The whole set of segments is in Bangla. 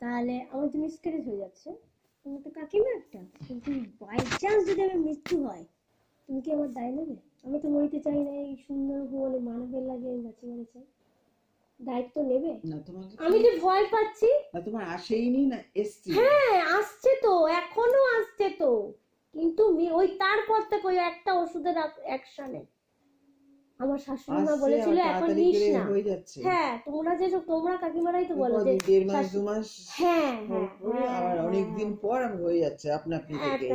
তাহলে আমার তো মিসক্যারেজ হয়ে যাচ্ছে। তুমি তো কাকিমা একটা, কিন্তু বাই চান্স যদি আমার মৃত্যু হয়, তুমি কি আমার দায় নেবে? আমি তো মরিতে চাই না, এই সুন্দর বলে মানবের লাগে আমি বাঁচি মরে চাই, দায়িত্ব নেবে না তোমাকে আমি তো ভয় পাচ্ছি। না তোমার আসেইনি না এসছে? হ্যাঁ আসছে তো, এখনো আসছে তো, কিন্তু ওই তারপর থেকে ওই একটা ওষুধের অ্যাকশনে আমার শাশুড়ি মা বলেছিল এখন নিস না। হ্যাঁ তোমরা কাকিমারাই তো বলো যে 1.5 মাস 2 মাস হ্যাঁ হ্যাঁ আবার অনেক দিন পর হয়ে যাচ্ছে আপনা আপনি থেকে।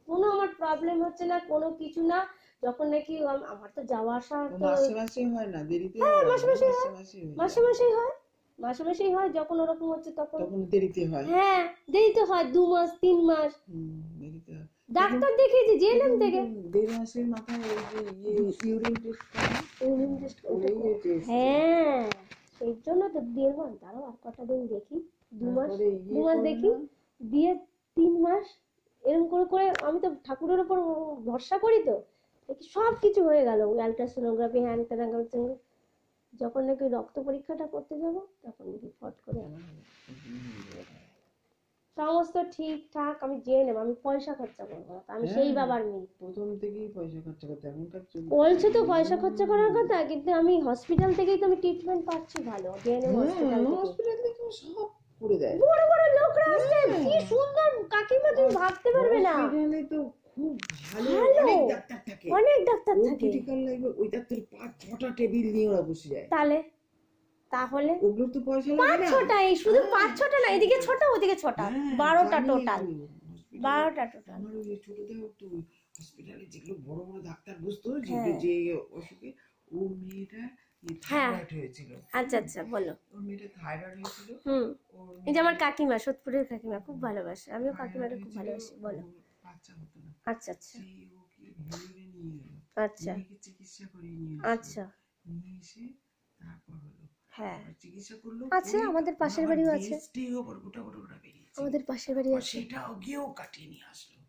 কোনো আমার প্রবলেম হচ্ছে না, কোনো কিছু না। যখন নাকি আমার তো যাওয়া আসা তো মাসে মাসে হয় না, দেরিতে হয়, মাসে মাসেই হয়, যখন ওরকম হচ্ছে তখন দেরিতে হয়। হ্যাঁ দেরিতে হয়, 2 মাস 3 মাস দেরিতে হয়। ডাক্তার দেখিয়েছি জেএনএম থেকে। 1.5 মাসের মাথায় ইউরিন টেস্ট করে। হ্যাঁ সেই জন্য তো 1.5 মাস, তারও আর কটা দিন দেখি, 2 মাস দেখি, দিয়ে 3 মাস এরকম করে করে আমি তো ঠাকুরের উপর ভরসা করি, তো দেখি সব কিছু হয়ে গেল, আলট্রাসোনোগ্রাফি হ্যান ত্যান। যখন নাকি রক্ত পরীক্ষাটা করতে যাব তখন নাকি ফট করে আমার সমস্ত ঠিকঠাক। আমি জেনে নেব, আমি পয়সা খরচা করবো না, আমি সেই বাবার মেয়ে। প্রথম থেকেই পয়সা খরচা করতে এখনকার বলছে তো পয়সা খরচা করার কথা, কিন্তু আমি হসপিটাল থেকেই তো আমি ট্রিটমেন্ট পাচ্ছি ভালো, জেনে হসপিটাল থেকে সব করে দেয়, বড় বড় লোকরা আসছে, কি সুন্দর কাকিমা তুমি ভাবতে পারবে না। হসপিটালে তো খুব ভালো অনেক ডাক্তার থাকে, ক্রিটিক্যাল লাইনে ওই ডাক্তার 5-6টা টেবিল নিয়ে ওরা বসে যায়। তাহলে ওগুলো তো পয়সা লাগে না, 5-6টা, এই শুধু 5-6টা না, এদিকে 6টা ওদিকে 6টা, 12টা টোটাল, 12টা টোটাল। আমার ওই ছোটদের তো হসপিটালে যেগুলো বড় বড় ডাক্তার বসতো, যে অসুখে ও মেয়েটা থাইরয়েড হয়েছিল। আচ্ছা আচ্ছা বলো। ওর মেয়েটা থাইরয়েড হয়েছিল। এই যে আমার কাকিমা, সোদপুরের কাকিমা, খুব ভালোবাসে, আমিও কাকিমাকে খুব ভালোবাসি। বলো। বাচ্চা হতো না। আচ্ছা আচ্ছা। ওকে ভেলোরে নিয়ে গেল। আচ্ছা। চিকিৎসা করে নিয়ে আসলো। আচ্ছা। নিয়ে এসে তারপর হলো হ্যাঁ চিকিৎসা করলো। আছে আমাদের পাশের বাড়িও আছে, গোটা বেরিয়েছে আমাদের পাশের বাড়ি আছে, সেটাও গিয়েও কাটিয়ে নিয়ে আসলো।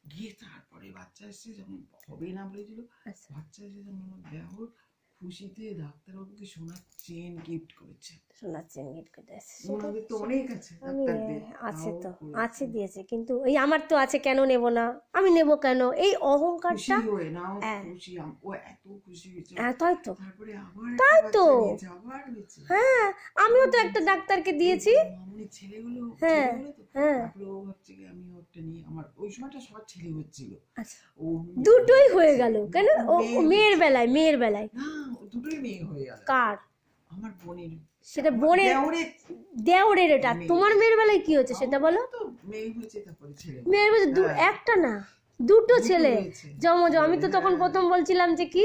গিয়ে তারপরে বাচ্চা এসে যখন হবে না বলেছিল, বাচ্চা এসে যখন দেহ খুশিতে ডাক্তারবাবুকে সোনার চেন গিফট করেছে। সোনার চেন গিফট করেছে, ওনাদের তো অনেক আছে ডাক্তারদের, আছে তো আছে দিয়েছে, কিন্তু এই আমার তো আছে, কেন নেব না, আমি নেব কেন, এই অহংকারটা। খুশি না খুশি, ও এত খুশি হয়েছে। তাই তো, তারপরে আবার তাই তো আবার হয়েছে। হ্যাঁ আমিও তো একটা ডাক্তারকে দিয়েছি। মামুনি ছেলেগুলো হ্যাঁ তারপরে ও ভাবছে কি আমি ওটা নিয়ে, আমার ওই সময়টা সবার ছেলে হচ্ছিল। আচ্ছা ও দুটোই হয়ে গেল কেন? ও মেয়ের বেলায় না দুটোই মেয়ে হয়ে গেল। কার? আমার বোনের। সেটা বোনের দেওরের, এটা তোমার মেয়ের বেলায় কি হচ্ছে সেটা বলো। মেয়ে হয়েছে তারপরে ছেলে। মেয়ের একটা না দুটো ছেলে জমজ। আমি তো তখন প্রথম বলছিলাম যে কি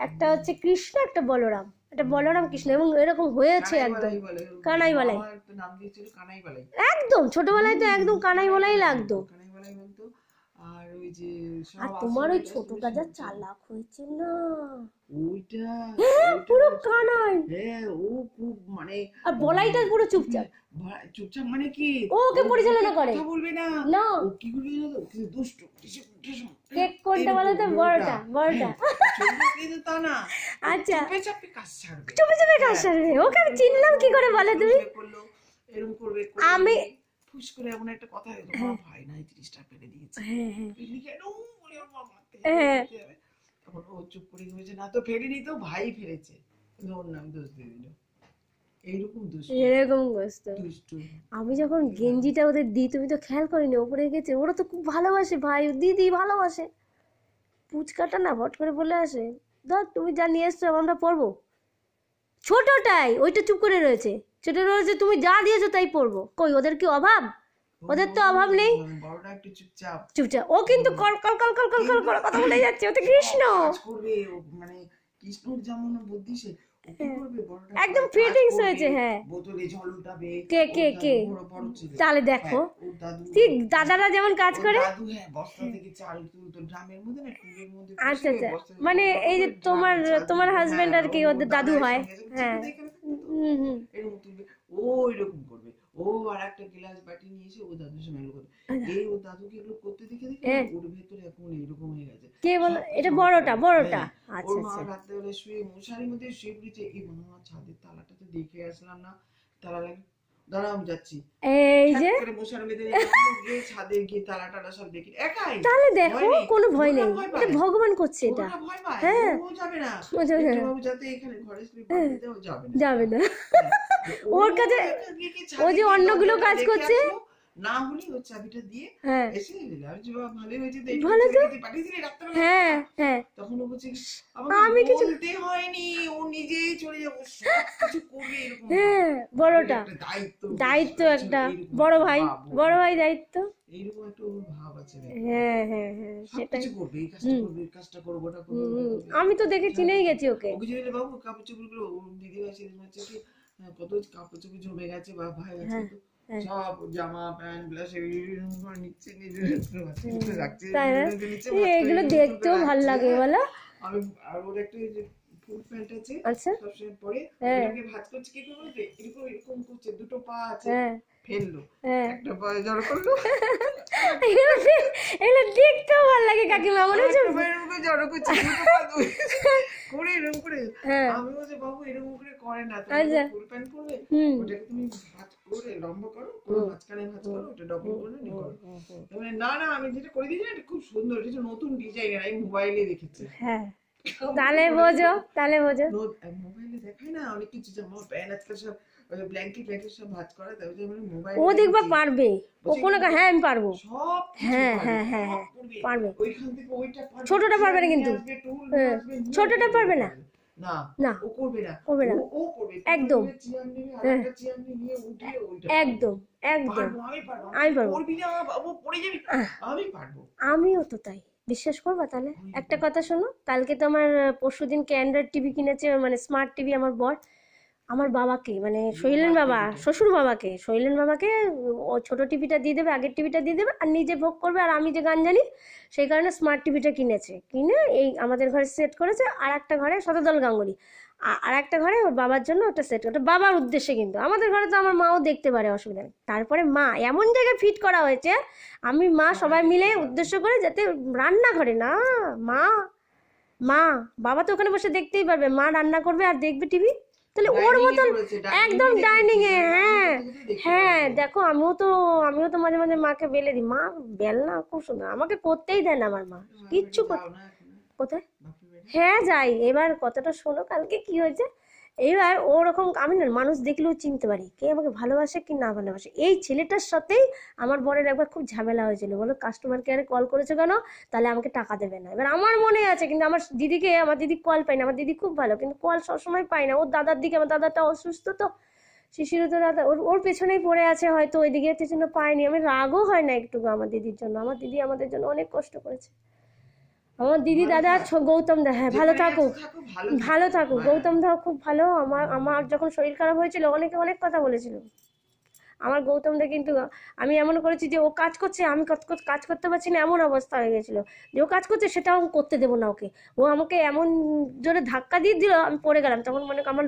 একটা হচ্ছে কৃষ্ণ, একটা বলরাম, এটা বলরাম কৃষ্ণ, এবং এরকম হয়েছে একদম কানাই বলাই, একদম ছোটবেলায় তো একদম কানাই বলাই লাগতো। আর ওই যে আর তোমার ওই ছোটটা যা চালাক হয়েছে না, ওইটা পুরো কানাই। হ্যাঁ ও খুব মানে, আর বলাইটা পুরো চুপচাপ মানে কি ওকে পরিচালনা করে, কথা বলবে না, না ও কি করবে জানো তো, দুষ্ট কেক করতে বলে তো বড়টা ছোটটা কিন্তু তা না। আচ্ছা চুপে চাপে কাজ ছাড়বে, ওকে আমি চিনলাম কি করে বলে তুমি? এরকম করবে, আমি ফুস করে এমন একটা কথা হলো, ভাই নাই 30টা ফেলে দিয়েছে, ফেলি কেন বলে ওর বাবা মারতে হবে। তখন ও চুপ করে গেছে, না তো ফেলেনি তো ভাই ফেলেছে, কিন্তু ওর নাম দোষ দিয়ে দিল। এরকম দুষ্টু। আমি যখন গেঞ্জিটা ওদের দিই, তুমি তো খেয়াল করিনি, ওপরে গেছে, ওরা তো খুব ভালোবাসে, ভাই দিদি ভালোবাসে। পুচকাটা না ভট করে বলে আসে, ধর তুমি যা নিয়ে এসছো আমরা পরবো। ছোটটাই ওইটা চুপ করে রয়েছে, ছোট রয়েছে, তুমি যা দিয়েছো তাই পরবো। কই ওদের কি অভাব? ওদের তো অভাব নেই, বড়টা একটু চুপচাপ। ও কিন্তু call call call call call call করে কথা বলে যাচ্ছে, ওটা কৃষ্ণ করবে, মানে কৃষ্ণর যেমন বুদ্ধি সে একদম ফিটিংস হয়েছে। হ্যাঁ বোতলে জল উঠাবে, কে তাহলে দেখো ঠিক দাদারা যেমন কাজ করে। দাদু হ্যাঁ বস্তা থেকে চাল তুলতো ড্রামের মধ্যে না, টুলের মধ্যে। আচ্ছা মানে এই যে তোমার হাজবেন্ড আর কি ওদের দাদু হয়। হ্যাঁ এরকম তুলবে, ও এরকম করবে। ও আর একটা গ্লাস বাটি নিয়ে এসে ও দাদুর সঙ্গে করবে, এই ও দাদুকে এগুলো করতে দেখে ওর ভেতরে এখন এরকম হয়ে গেছে। কে বলো এটা? বড়টা আচ্ছা আচ্ছা। রাত্রেবেলা শুয়ে মশারির মধ্যে শুয়ে পড়েছে, এই মা ছাদের তালাটা তো দেখে আসলাম না, তালা লাগে দাঁড়াও আমি যাচ্ছি, এই যে ঠাক করে মশার বেঁধে গিয়ে ছাদে গিয়ে তালা টালা সব দেখি একাই। তাহলে দেখো ভয় নেই, কোনো ভয় নেই, ভয় এটা পায়। ভগবান করছে এটা। ছোটটা ভয় পায়, হ্যাঁ। ও যাবে না, ও যাবে না। একটু যাতে এখানে ঘরে স্লিপ বাঁধতে দাও, যাবে না। যাবে না। হ্যাঁ, ওর কাছে একা গিয়ে কি ও ছাদে যে গিয়ে অন্যগুলো দরজাটা কাজ দেখে করছে। আসলো, না হলে ওর চাবিটা দিয়ে হ্যাঁ এসে আমি যে বাবা ভালোই হয়েছে তো, একটু ভালো তো। ছেলেকে দিয়ে পাঠিয়েছিলি ডাক্তারবাবু। হ্যাঁ হ্যাঁ তখন ও বলছে আমি আমাকে কিছু- বলতে হয়নি, ও নিজেই চলে যাবো, সব কিছু করবে এরকম ভাব। হ্যাঁ বড়টা একটা দায়িত্ব, দায়িত্ব একটা এইরকম বড় একটা ভাই, ভাব ওর। বড় ভাই দায়িত্ব। এইরকম একটা ওর ভাব আছে রে। হ্যাঁ হ্যাঁ হ্যাঁ সব সেটাই। কিছু করবে, এই কাজটা করবে, এই কাজটা করবো, ওটা করবো, ওটা করবে। আমি তো দেখে চিনেই গেছি ওকে। ওকে যদি বলে, বাবু কাপড় চোপড় গুলো, ওর দিদি ভাই সেদিন হচ্ছে কি কত কাপড় চোপড় জমে গেছে বা ভাই আছে হ্যাঁ, তো, হ্যাঁ। সব জামা প্যান্ট ব্লাউজ এরকম করে নিচ্ছে, নিজের রাখছে, তাই না? নিচে এগুলো দেখতেও ভাল লাগে বলো। আমি আর ওর একটা ওই যে ফুল প্যান্ট আছে, আচ্ছা সবসময় পরে, হ্যাঁ। ওটাকে ভাঁজ করছে, কি করে বলতে এরকম এরকম করছে, দুটো পা আছে, হ্যাঁ ফেললো, হ্যাঁ একটা পা জড়ো করলো, এগুলো দেখতেও ভাল লাগে কাকিমা, মনে হচ্ছে। একটা পা এরকম করে জড়ো করছে, দুটো পা করে এরকম করে। হ্যাঁ আমি বলছি বাবু এরকম করে করে না, আচ্ছা। তুমি ফুল প্যান্ট পরবে, হুম ওটাকে তুমি ভাঁজ করে লম্বা করো, পুরো মাঝখানে ভাঁজ করো, ওটা ডবল করে নি করো। তারপরে না না আমি যেটা করে দিয়েছি এটা খুব সুন্দর, এটা হচ্ছে নতুন ডিজাইন, আমি মোবাইলে দেখেছি। হ্যাঁ তাহলে বোঝো, তাহলে বোঝো। মোবাইলে দেখায় না অনেক কিছু, জামা প্যান্ট আজকাল সব ব্ল্যাঙ্কেট ব্ল্যাঙ্কেট সব ভাঁজ করা, তাই আমি মোবাইলে ও দেখবা পারবে, ও কোনো হ্যাঁ আমি পারবো। সব হ্যাঁ হ্যাঁ হ্যাঁ হ্যাঁ পারবে। ওইখান থেকে ওইটা পারবে, ছোটটা পারবে না কিন্তু। আসবে, টুল হ্যাঁ, আসবে, নিয়ে ছোটটা আসবে, পারবে না। না না ও করবে না, করবে না। ও করবে একদম। চেয়ার নিয়ে হ্যাঁ। আরেকটা চেয়ার নিয়ে উঠিয়ে ওইটা একদম একদম পারবো, আমি পারবো, আমি পারবো। করবি না বাবু পড়ে যাবি, আমি পারবো। আমিও তো তাই, বিশ্বাস করবা তাহলে। একটা কথা শোনো, কালকে তো আমার পরশুদিনকে অ্যান্ড্রয়েড টিভি কিনেছে, মানে স্মার্ট টিভি আমার বর। আমার বাবাকে মানে শৈলেন বাবা, শ্বশুর বাবাকে, শৈলেন বাবাকে ও ছোট টিভিটা দিয়ে দেবে, আগের টিভিটা দিয়ে দেবে, আর নিজে ভোগ করবে, আর আমি যে গান জানি সেই কারণে স্মার্ট টিভিটা কিনেছে, কিনে এই আমাদের ঘরে সেট করেছে, আর একটা ঘরে শতদল গাঙ্গুলি, আর একটা ঘরে ওর বাবার জন্য ওটা সেট ওটা বাবার উদ্দেশ্যে, কিন্তু আমাদের ঘরে তো আমার মাও দেখতে পারে, অসুবিধা নেই। তারপরে মা এমন জায়গায় ফিট করা হয়েছে, আমি মা সবাই মিলে উদ্দেশ্য করে, যাতে রান্নাঘরে না, মা মা বাবা তো ওখানে বসে দেখতেই পারবে, মা রান্না করবে আর দেখবে টিভি, তাহলে ওর মতন একদম ডাইনিং এ। হ্যাঁ হ্যাঁ দেখো, আমিও তো মাঝে মাঝে মাকে বেলে দিই, মা বেল না খুব সুন্দর, আমাকে করতেই দেয় না আমার মা কিচ্ছু কোথায়। হ্যাঁ যাই, এবার কতটা শোনো কালকে কি হয়েছে। এবার ওরকম আমি না মানুষ দেখলেও চিনতে পারি কে আমাকে ভালোবাসে কি না ভালোবাসে। এই ছেলেটার সাথেই আমার বরের একবার খুব ঝামেলা হয়েছিল, বলো কাস্টমার কেয়ারে কল করেছো কেন, তাহলে আমাকে টাকা দেবে না। এবার আমার মনে আছে, কিন্তু আমার দিদি কল পাই না, আমার দিদি খুব ভালো, কিন্তু কল সবসময় পাই না। ওর দাদার দিকে, আমার দাদাটা অসুস্থ তো, শিশির তো দাদা ওর পেছনেই পড়ে আছে হয়তো, ওই দিকে জন্য পাইনি। আমি রাগও হয় না একটু আমার দিদির জন্য, আমার দিদি আমাদের জন্য অনেক কষ্ট করেছে। আমার দিদি দাদা গৌতম দা, হ্যাঁ ভালো থাকুক, ভালো থাকুক। গৌতম দাও খুব ভালো। আমার যখন শরীর খারাপ হয়েছিল অনেকে অনেক কথা বলেছিল আমার গৌতম দা, কিন্তু আমি এমন করেছি যে ও কাজ করছে, আমি কাজ করতে পারছি না, এমন অবস্থা হয়ে গেছিল যে ও কাজ করছে সেটাও আমি করতে দেবো না ওকে। ও আমাকে এমন জোরে ধাক্কা দিয়ে দিল, আমি পড়ে গেলাম, তখন মনে আমার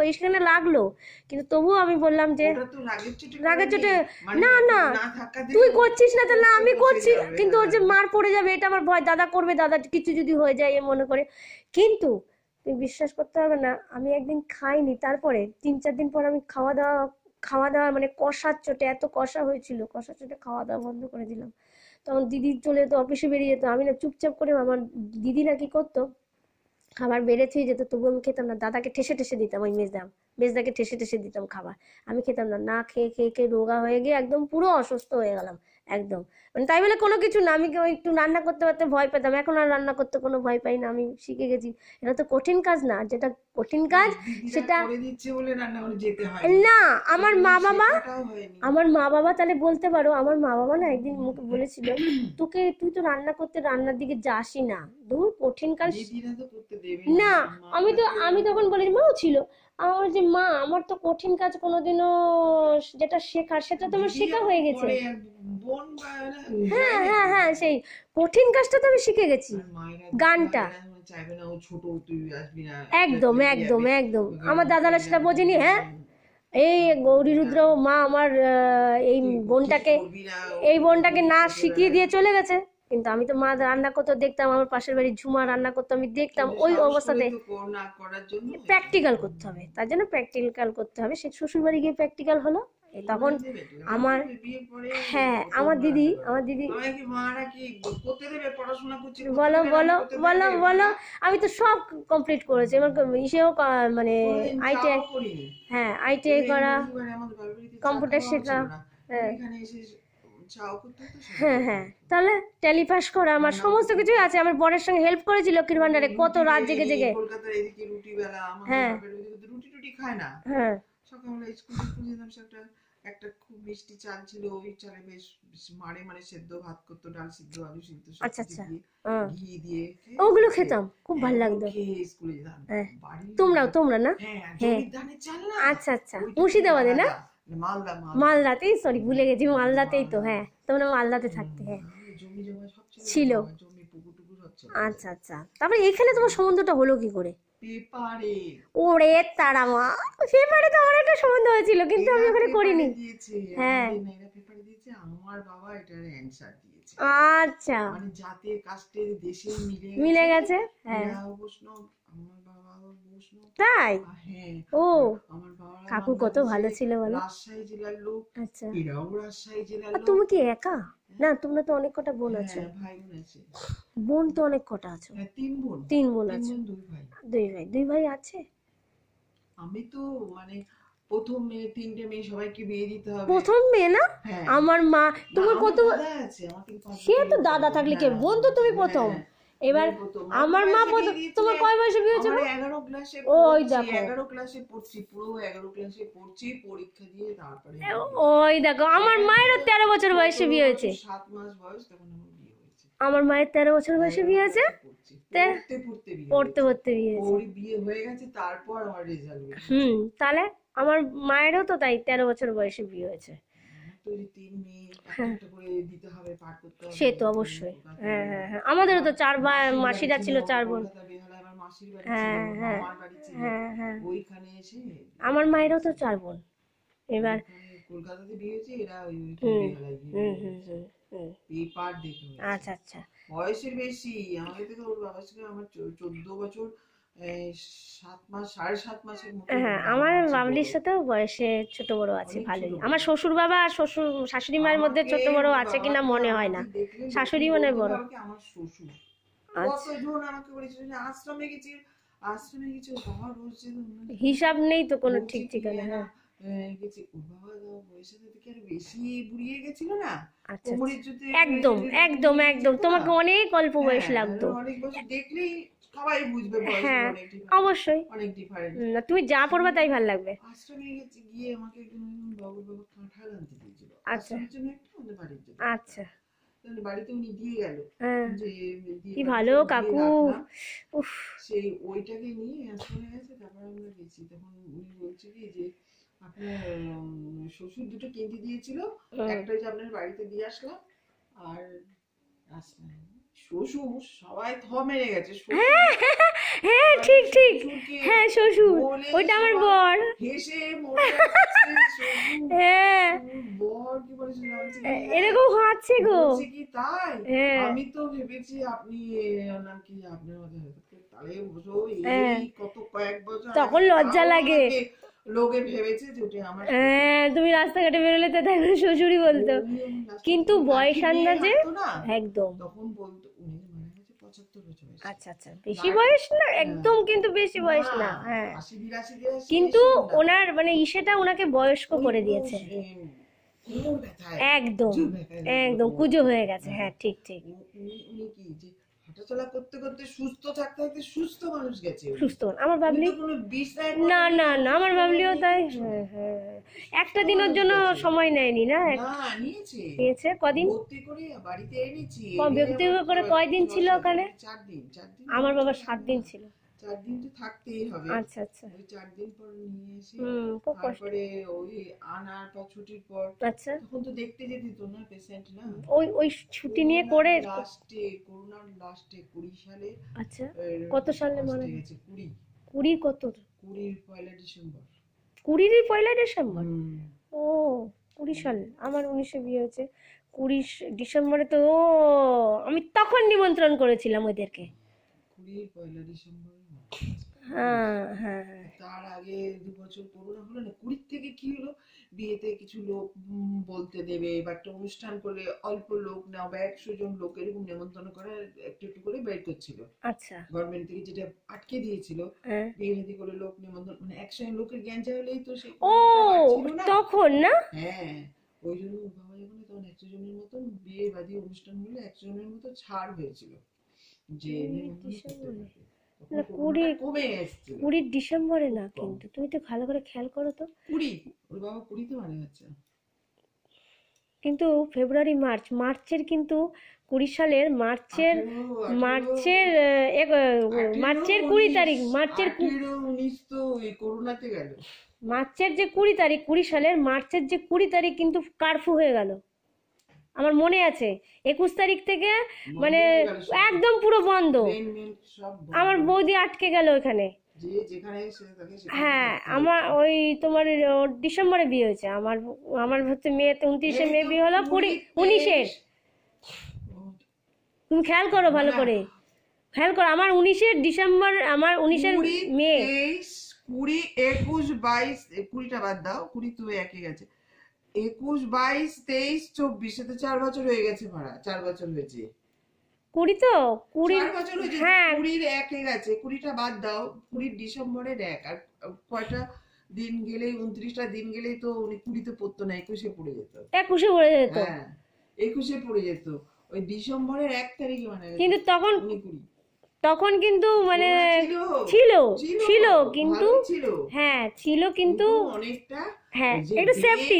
এইখানে লাগলো, কিন্তু তবুও আমি বললাম যে রাগের চোটে না না তুই করছিস না তাহলে আমি করছি, কিন্তু ওর যে মার পড়ে যাবে এটা আমার ভয়, দাদা করবে, দাদা কিছু যদি হয়ে যায় এ মনে করে। কিন্তু তুই বিশ্বাস করতে হবে না, আমি একদিন খাইনি, তারপরে 3-4 দিন পর আমি খাওয়া দাওয়া মানে কষার চোটে, এত কষা হয়েছিল, কষার চোটে খাওয়া দাওয়া বন্ধ করে দিলাম। তখন দিদি চলে যেত, অফিসে বেরিয়ে যেত, আমি না চুপচাপ করে, আমার দিদি না কি করতো, খাবার বেড়ে থুয়ে যেত, তবু আমি খেতাম না, দাদাকে ঠেসে দিতাম, ওই মেজদাকে ঠেসে দিতাম খাবার, আমি খেতাম না, না খেয়ে খেয়ে খেয়ে রোগা হয়ে গিয়ে একদম পুরো অসুস্থ হয়ে গেলাম একদম। মানে তাই বলে কোনো কিছু না, আমি একটু রান্না করতে ভয় পেতাম, এখন আর রান্না করতে কোনো ভয় পাই না, আমি শিখে গেছি। এটা তো কঠিন কাজ না, যেটা কঠিন কাজ সেটা না। আমার মা বাবা তাহলে বলতে পারো, আমার মা বাবা না একদিন মুখে বলেছিল, তুই তো রান্না করতে রান্নার দিকে যাসই না, দূর কঠিন কাজ না। আমি তখন বলি, মাও ছিল আমার, যে মা আমার তো কঠিন কাজ কোনোদিনও যেটা শেখার সেটা তো আমার শেখা হয়ে গেছে। হ্যাঁ হ্যাঁ হ্যাঁ সেই কঠিন কাজটা তো আমি শিখে গেছি, গানটা একদম একদম একদম। আমার দাদারা সেটা বোঝেনি। হ্যাঁ এই গৌরী রুদ্র মা আমার এই বোনটাকে না শিখিয়ে দিয়ে চলে গেছে, কিন্তু আমি তো মা রান্না করতে দেখতাম, আমার পাশের বাড়ির ঝুমা রান্না করতে আমি দেখতাম, ওই অবস্থাতে প্র্যাকটিক্যাল করতে হবে, তার জন্য প্র্যাকটিক্যাল করতে হবে। সে শ্বশুর বাড়ি গিয়ে প্র্যাকটিক্যাল হলো, তখন আমার হ্যাঁ আমার দিদি বলো বলো বলো বলো আমি তো সব কমপ্লিট করেছি। আমার ইসেও মানে আইটিআই, হ্যাঁ আইটিআই করা, কম্পিউটার শেখা, হ্যাঁ হ্যাঁ হ্যাঁ তাহলে ট্যালি পাস করা, আমার সমস্ত কিছুই আছে। আমার বরের সঙ্গে হেল্প করেছি লক্ষ্মীর ভান্ডারে, কত রাত জেগে জেগে। কলকাতার এদিকে রুটি বেলা, আমার হ্যাঁ রুটি টুটি খায় না, হ্যাঁ সকালবেলা স্কুলে যেতাম, একটা খুব মিষ্টি চাল ছিল, ওই চালে বেশ মারে সেদ্ধ ভাত করতো, ডাল সিদ্ধ, আলু সিদ্ধ, আচ্ছা আচ্ছা ঘি দিয়ে ওগুলো খেতাম, খুব ভালো লাগতো। স্কুলে যেতাম। তোমরা না? হ্যাঁ আচ্ছা আচ্ছা মুর্শিদাবাদে না? মালদাতেই, সরি ভুলে গেছি, মালদাতেই তো। হ্যাঁ তোমরা মালদাতে থাকতে। হ্যাঁ ছিল। আচ্ছা আচ্ছা তারপরে এখানে তোমার সম্বন্ধটা হলো কি করে? পেপারে। ওরে তারা মা, পেপারে তো আমার একটা সম্বন্ধ হয়েছিল কিন্তু আমি ওখানে করিনি। হ্যাঁ পেপারে দিয়েছে, আমার বাবা এটার অ্যানসার দিয়েছে। আচ্ছা মানে জাতের কাস্টের দেশে মিলে গেছে। হ্যাঁ বৈষ্ণব, আমার বাবা বৈষ্ণব। তাই? হ্যাঁ ও আমার বাবা কাকু কত ভালো ছিল বলো। রাজশাহী জেলার লোক। আচ্ছা এরাও রাজশাহী জেলার লোক। তুমি কি একা? না তোমরা তো অনেক কটা বোন আছে। ভাই বোন আছে। বোন তো অনেক কটা আছে। তিন বোন আছে। দুই ভাই আছে। আমি তো মানে প্রথম মেয়ে, তিনটে মেয়ে, সবাইকে বিয়ে দিতে হবে। প্রথম মেয়ে না? আমার মা, তোমার কত আছে? সে তো দাদা থাকলে কে, বোন তো তুমি প্রথম। এবার আমার মা তোমার কয় বয়সে বিয়ে হয়েছিল? 11 ক্লাসে। ওই দেখো 11 ক্লাসে পড়ছি, পুরো 11 ক্লাসে পড়ছি, পরীক্ষা দিয়ে তারপরে ওই দেখো আমার মায়েরও 13 বছর বয়সে বিয়ে হয়েছে। 7 মাস বয়স তখন আমার বিয়ে হয়েছে। আমার মায়ের 13 বছর বয়সে বিয়ে হয়েছে, পড়তে বিয়ে হয়েছে। ওর বিয়ে হয়ে গেছে তারপর আমার রেজাল্ট। তাহলে আমার মায়েরও তো তাই 13 বছর বয়সে বিয়ে হয়েছে। সে তো অবশ্যই। হ্যাঁ হ্যাঁ হ্যাঁ আমাদেরও তো 4 ভাই, মাসিরা ছিল 4 বোন। হ্যাঁ হ্যাঁ হ্যাঁ হ্যাঁ আমার মায়েরও তো 4 বোন। এবার কলকাতাতে বিয়ে হয়েছে, এরা ওই পেপার দেখে। আচ্ছা আচ্ছা বয়সের বেশি আমাদের থেকে, ওর বাবার সঙ্গে আমার 14 বছর 7 মাস, 7.5 মাসের মতো। হ্যাঁ আমার বাবলির সাথেও বয়সে ছোট বড় আছে ভালোই। আমার শ্বশুর বাবা আর শাশুড়ি মায়ের মধ্যে ছোট বড় আছে কিনা মনে হয় না, শাশুড়ি মনে বড়। আমার শ্বশুর কতজন আমাকে বলেছিল যে আশ্রমে গেছি, বাবা বলছে হিসাব নেই তো কোনো ঠিক ঠিকানা। হ্যাঁ গেছি, ও বাবা বয়সের থেকে আর বেশি বুড়িয়ে গেছিল না। আচ্ছা একদম একদম একদম তোমাকে অনেক অল্প বয়স লাগতো। অনেক বছর দেখলেই সবাই বুঝবে বয়স অনেক, অবশ্যই অনেক ডিফারেন্স। তুমি যা পড়বা তাই ভালো লাগবে। আশ্রমে গেছি, গিয়ে আমাকে একজন বাবা কাঁঠাল আনতে দিয়েছিল। আচ্ছা আচ্ছা বাড়িতে উনি দিয়ে গেল, যে কি ভালো কাকু। সেই ওইটাকে নিয়ে আশ্রমে গেছে। তারপর আমরা গেছি, তখন উনি বলছে কি যে আপনার শ্বশুর দুটো কিনতে দিয়েছিল, একটা যে আপনার বাড়িতে দিয়ে আসলাম, আর আসলাম। শ্বশুর সবাই থ মেরে গেছে। হ্যাঁ ঠিক ঠিক, হ্যাঁ শ্বশুর ওইটা আমার বর। হেসে মরে যাচ্ছে। হ্যাঁ বর কি বলেছে এরকম হচ্ছে গো। কি তাই? আমি তো ভেবেছি আপনি নাম কি আপনার তাহলে বসো, এই কত কয়েক বছর তখন লজ্জা লাগে, লোকে ভেবেছে যে ওটা আমার। তুমি রাস্তাঘাটে বেরোলে তো তাই শ্বশুরই বলতো, কিন্তু বয়স আন্দাজে একদম। তখন বলতো উনি মানে 75 বছর। আচ্ছা আচ্ছা বেশি বয়স না একদম, কিন্তু বেশি বয়স না। হ্যাঁ কিন্তু ওনার মানে ইসেটা ওনাকে বয়স্ক করে দিয়েছে একদম একদম, কুজো হয়ে গেছে। হ্যাঁ ঠিক ঠিক। হাঁটাচলা করতে করতে সুস্থ থাকতে থাকতে সুস্থ মানুষ গেছে। সুস্থ আমার বাবলি না না না, আমার বাবলিও তাই। হ্যাঁ হ্যাঁ একটা দিনের জন্য সময় নেয়নি না, নিয়েছে কদিন বাড়িতে এনেছি। ব্যক্তি করে কয়দিন ছিল ওখানে? 4 দিন। আমার বাবা 7 দিন ছিল। 4 দিন তো থাকতেই হবে। আচ্ছা আচ্ছা ওই 4 দিন পর নিয়ে এসে তারপরে ওই আনার পর ছুটির পর, আচ্ছা তখন তো দেখতে যেতে তো না পেশেন্ট না, ওই ছুটি নিয়ে করে করোনার লাস্টে 20 সালে। আচ্ছা কত সালে মারা গেছে? 20 কত? 20 পয়লা ডিসেম্বর। 20 পয়লা ডিসেম্বর? ও 20 সাল, আমার 19-এ বিয়ে হয়েছে। 20 ডিসেম্বরে তো আমি তখন নিমন্ত্রণ করেছিলাম ওদেরকে। 20 পয়লা ডিসেম্বর। হ্যাঁ হ্যাঁ হ্যাঁ তার আগে 2 বছর করোনা হলো না, 20 থেকে কি হলো, বিয়েতে কিছু লোক বলতে দেবে বা একটা অনুষ্ঠান করলে অল্প লোক নাও বা 100 জন লোক এরকম নেমন্তন্ন করে একটু একটু করে বের করছিল। আচ্ছা গভর্নমেন্ট থেকে যেটা আটকে দিয়েছিল, হ্যাঁ বিয়ে শাদী করে লোক নিমন্ত্রণ, মানে 100 লোকের জ্ঞান হলেই তো সেই ও ছিল না। তখন না হ্যাঁ, ওই জন্য বাবা যখন তখন 100 জনের মতন বিয়ে বাদী অনুষ্ঠান হলে 100 জনের মতো ছাড় হয়েছিল যে নিমন্ত্রণ করতে পারবে। না 20 কমে এসেছিল 20 ডিসেম্বরে না, কিন্তু তুমি তো ভালো করে খেয়াল করো তো, 20, ওর বাবা 20-তে মারা গেছে। কিন্তু ফেব্রুয়ারি মার্চের কিন্তু 20 সালের মার্চের 20 তারিখ, মার্চের 19 তো এই করোনাতে গেল। মার্চের যে 20 তারিখ, 20 সালের মার্চের যে 20 তারিখ কিন্তু কারফিউ হয়ে গেল, আমার মনে আছে। 21 তারিখ থেকে মানে একদম পুরো বন্ধ, আমার বৌদি আটকে গেল ওখানে। হ্যাঁ, আমার ওই তোমার ডিসেম্বরে বিয়ে হয়েছে, আমার হচ্ছে মেয়েতে 29শে মে বিয়ে হলো, 19-এর। তুমি খেয়াল করো ভালো করে, খেয়াল করো, আমার 19-এর ডিসেম্বর, আমার 19-এর মে। 20, 21, 22, 20টা বাদ দাও, 20 তো একই গেছে, 21, 22, 23, 24, এতে 4 বছর হয়ে গেছে মারা, 4 বছর হয়েছে। 20 তো 20 বছর হয়েছে, হ্যাঁ 20-র একে গেছে, 20টা বাদ দাও, 20 ডিসেম্বরের এক, আর কয়টা দিন গেলেই 29টা দিন গেলেই তো উনি 20-তে পড়তো না, 21-এ পড়ে যেত। 21-এ পড়ে যেত, হ্যাঁ 21-এ পড়ে যেত, ওই ডিসেম্বরের 1 তারিখে মানে কিন্তু তখন 20 তখন কিন্তু মানে ছিল ছিল কিন্তু ছিল, হ্যাঁ ছিল কিন্তু অনেকটা, হ্যাঁ একটু সেফটি,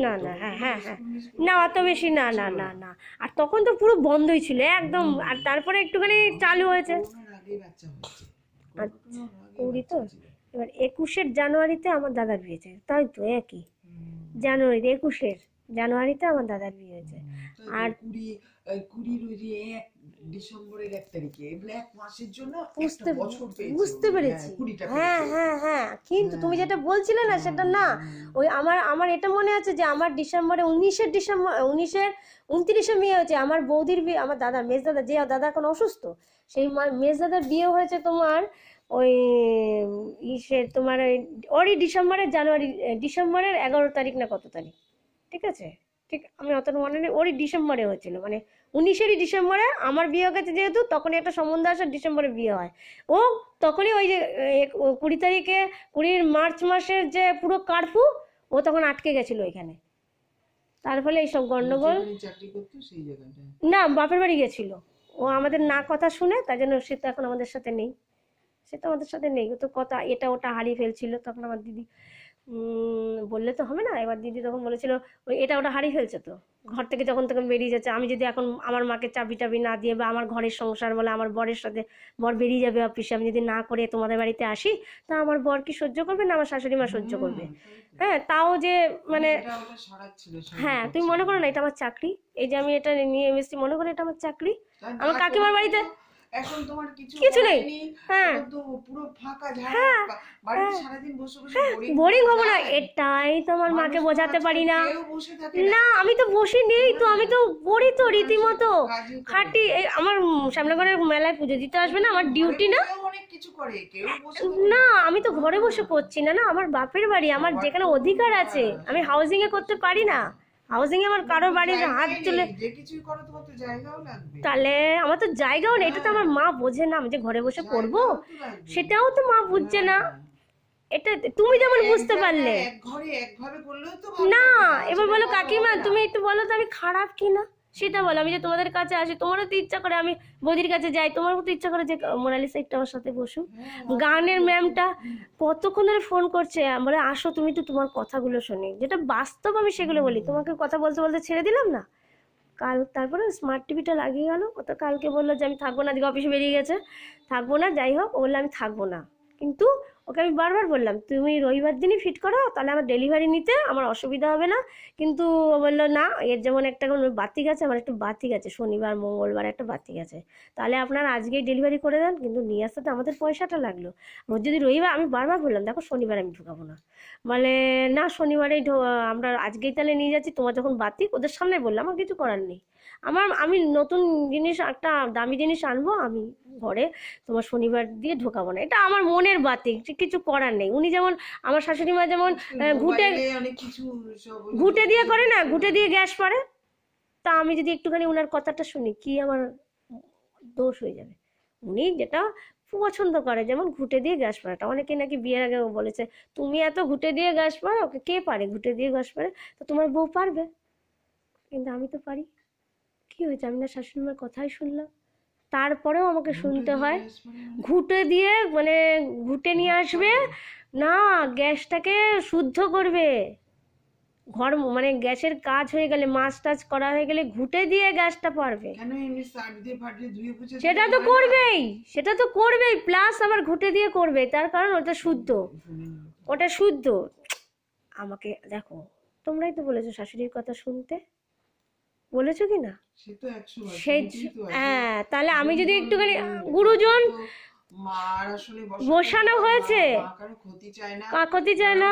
না না হ্যাঁ হ্যাঁ হ্যাঁ না অত বেশি না না না না, আর তখন তো পুরো বন্ধই ছিল একদম, আর তারপরে একটুখানি চালু হয়েছে। আর 20 তো, এবার 21-এর জানুয়ারিতে আমার দাদার বিয়ে হয়েছে, তাই তো একই জানুয়ারিতে, 21-এর জানুয়ারিতে আমার দাদার বিয়ে হয়েছে। আর 20 ডিসেম্বরের 1 তারিখে, এগুলো এক মাসের জন্য বুঝতে পেরেছি, হ্যাঁ হ্যাঁ হ্যাঁ, কিন্তু তুমি যেটা বলছিলে না সেটা না, ওই আমার এটা মনে আছে যে আমার ডিসেম্বরে 19-এর 29-এ বিয়ে হয়েছে, আমার বৌদির বিয়ে, আমার দাদা মেজ দাদা, যে দাদা এখন অসুস্থ, সেই মেজ দাদার বিয়ে হয়েছে তোমার ওই তোমার ওরই ডিসেম্বরের 11 তারিখ না কত তারিখ, ঠিক আছে, ঠিক আমি অতটা মনে নেই, ওরই ডিসেম্বরে হয়েছিল, মানে 19-এরই ডিসেম্বরে আমার বিয়ে হয়ে গেছে, যেহেতু তখনই একটা সম্বন্ধ আসে, ডিসেম্বরে বিয়ে হয়, ও তখনই ওই যে 20 তারিখে 20 মার্চ মাসের যে পুরো কারফিউ, ও তখন আটকে গেছিল এখানে, তার ফলে এইসব গন্ডগোল। না বাপের বাড়ি গেছিল, ও আমাদের না কথা শুনে, তাই জন্য সে তো এখন আমাদের সাথে নেই, সে তো আমাদের সাথে নেই, ও তো কথা এটা ওটা হারিয়ে ফেলছিল, তখন আমার দিদি বললে তো হবে না, এবার দিদি তখন বলেছিল ওই এটা ওটা হারিয়ে ফেলছে, তো ঘর থেকে যখন তখন বেরিয়ে যাচ্ছে, আমি যদি এখন আমার মাকে চাবি টাবি না দিয়ে, বা আমার ঘরের সংসার বলে আমার বরের সাথে, বর বেরিয়ে যাবে অফিসে, আমি যদি না করে তোমাদের বাড়িতে আসি, তা আমার বর কি সহ্য করবে না আমার শাশুড়ি মা সহ্য করবে? হ্যাঁ, তাও যে মানে হ্যাঁ তুমি মনে করো না এটা আমার চাকরি, এই যে আমি এটা নিয়ে এসেছি, মনে করো এটা আমার চাকরি, আমার কাকিমার বাড়িতে এখন তোমার কিছু নেই, হ্যাঁ পুরো ফাঁকা, হ্যাঁ বাড়িতে সারাদিন বসে বসে বোরিং হবো না, এটাই তো আমার মাকে বোঝাতে পারি না। না আমি তো বসে নেই তো, আমি তো পড়ি তো রীতিমতো খাটি, আমার সামনে ঘরে মেলায় পুজো দিতে আসবে না, আমার ডিউটি না, না আমি তো ঘরে বসে করছি না, না আমার বাপের বাড়ি, আমার যেখানে অধিকার আছে, আমি হাউজিং এ করতে পারি না, হাউজিং এ আমার কারোর বাড়ির হাত তুলে, তাহলে আমার তো জায়গাও নেই, এটা তো আমার মা বোঝে না, আমি যে ঘরে বসে করবো সেটাও তো মা বুঝছে না, এটা তুমি যেমন বুঝতে পারলে না। এবার বলো কাকিমা তুমি একটু বলো তো আমি খারাপ কি না সেটা বলো, আমি যে তোমাদের কাছে আসি, তোমারও তো ইচ্ছা করে আমি বৌদির কাছে যাই, তোমারও তো ইচ্ছা করে যে মোনালিসা একটু আমার সাথে বসুক, গানের ম্যামটা কতক্ষণ ধরে ফোন করছে, বলে আসো তুমি তো তোমার কথাগুলো শুনি, যেটা বাস্তব আমি সেগুলো বলি, তোমাকে কথা বলতে বলতে ছেড়ে দিলাম না, কাল তারপরে স্মার্ট টিভিটা লাগিয়ে গেল, ও তো কালকে বললো যে আমি থাকবো না, আজকে অফিসে বেরিয়ে গেছে, থাকবো না, যাই হোক ও বললো আমি থাকবো না, কিন্তু ওকে আমি বারবার বললাম তুমি রবিবার দিনই ফিট করো, তাহলে আমার ডেলিভারি নিতে আমার অসুবিধা হবে না। কিন্তু ও বললো না, এর যেমন একটা বাতিক আছে, আমার একটু বাতিক আছে, শনিবার মঙ্গলবার একটা বাতিক আছে, তাহলে আপনারা আজকেই ডেলিভারি করে দেন, কিন্তু নিয়ে আসতে তো আমাদের পয়সাটা লাগলো। ওর যদি রবিবার, আমি বারবার বললাম দেখো শনিবার আমি ঢুকাবো না, মানে না শনিবারেই আমরা আজকেই তাহলে নিয়ে যাচ্ছি, তোমার যখন বাতিক, ওদের সামনে বললাম, আমার কিছু করার নেই। আমি নতুন জিনিস একটা দামি জিনিস আনবো, আমি ঘরে তোমার শনিবার দিয়ে ঢোকাবো না, এটা আমার মনের বাতিক, কিছু করার নেই। উনি যেমন আমার শাশুড়ি মা যেমন ঘুটে ঘুটে দিয়ে করে না, ঘুটে দিয়ে গ্যাস পারে, তা আমি যদি একটুখানি ওনার কথাটা শুনি কি আমার দোষ হয়ে যাবে? উনি যেটা পছন্দ করে, যেমন ঘুটে দিয়ে গ্যাস পাড়াটা, অনেকে নাকি বিয়ের আগে বলেছে তুমি এত ঘুটে দিয়ে গ্যাস পাড়ো, ওকে কে পারে ঘুটে দিয়ে গ্যাস পারে, তো তোমার বউ পারবে, কিন্তু আমি তো পারি। কি হয়েছে, আমি না শাশুড়ি মার কথাই শুনলাম, তারপরেও আমাকে শুনতে হয়। ঘুটে দিয়ে মানে ঘুটে নিয়ে আসবে না, গ্যাসটাকে শুদ্ধ করবে, ঘর মানে গ্যাসের কাজ হয়ে গেলে, মাছ টাছ করা হয়ে গেলে ঘুটে দিয়ে গ্যাসটা পারবে, সেটা তো করবেই, সেটা তো করবেই, প্লাস আবার ঘুটে দিয়ে করবে, তার কারণ ওটা শুদ্ধ, ওটা শুদ্ধ। আমাকে দেখো, তোমরাই তো বলেছো শাশুড়ির কথা শুনতে, বলেছো কি না? সেই হ্যাঁ, তাহলে আমি যদি একটুখানি গুরুজন বসানো হয়েছে, ক্ষতি চায় না,